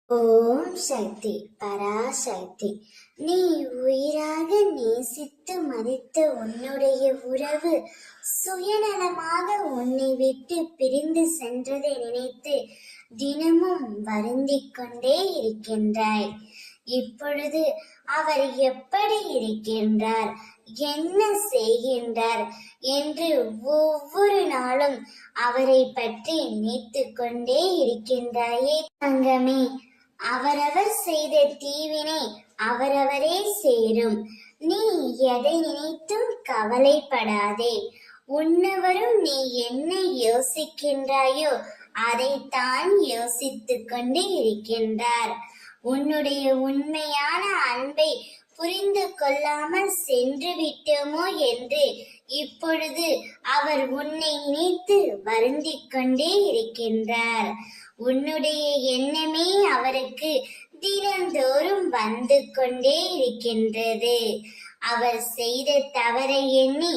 ஓம் சக்தி பராசக்தி. நீ உயிராக நேசித்து மதித்த உன்னுடைய உறவு சுயநலமாக உன்னை விட்டு பிரிந்து சென்றதை நினைத்து தினமும் வருந்திக் கொண்டே இருக்கின்றாய். இப்பொழுது அவர் எப்படி இருக்கின்றார், என்ன செய்கின்றார் என்று ஒவ்வொரு நாளும் அவரை பற்றி நினைத்து கொண்டே இருக்கின்றாயே தங்கமே. அவரவர் செய்த தீவினை அவரவரே சேரும். நீ எதை நினைத்தும் கவலைப்படாதே. உன்னவரும் நீ என்ன யோசிக்கின்றாயோ அதைத்தான் யோசித்துக் கொண்டு இருக்கின்றார். உன்னுடைய உண்மையான அன்பை புரிந்து கொள்ளாமல் சென்று விட்டோமோ என்று இப்பொழுது அவர் உன்னை நினைத்து வருந்திக் கொண்டே இருக்கின்றார். உன்னுடைய எண்ணமே அவருக்கு தினந்தோறும் வந்து கொண்டே இருக்கின்றது. அவர் செய்த தவறை எண்ணி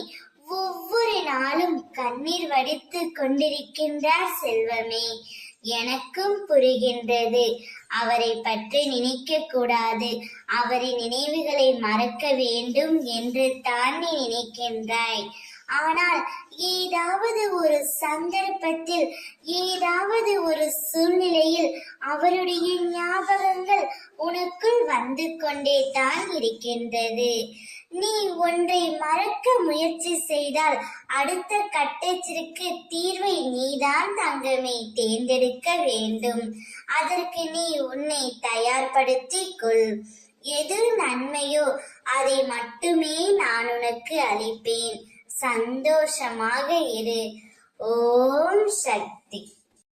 ஒவ்வொரு நாளும் கண்ணீர் வடித்து கொண்டிருக்கின்றார் செல்வமே. எனக்கும் புரிகின்றது. அவரை பற்றி நினைக்க கூடாது, அவரின் நினைவுகளை மறக்க வேண்டும் என்று தான் நீ நினைக்கின்றாய். ஆனால் ஏதாவது ஒரு சந்தர்ப்பத்தில், ஏதாவது ஒரு சூழ்நிலையில் அவருடைய ஞாபகங்கள் உனக்குள் வந்து கொண்டே தான் இருக்கின்றது. நீ ஒன்றை மறக்க முயற்சி செய்தால் அடுத்த கட்டத்திற்கு தீர்வை நீதான் தங்கமே தேர்ந்தெடுக்க வேண்டும். அதற்கு நீ உன்னை தயார்படுத்திக் கொள். எது நன்மையோ அதை மட்டுமே நான் உனக்கு அளிப்பேன். சந்தோஷமாக இரு. ஓம் சக்தி.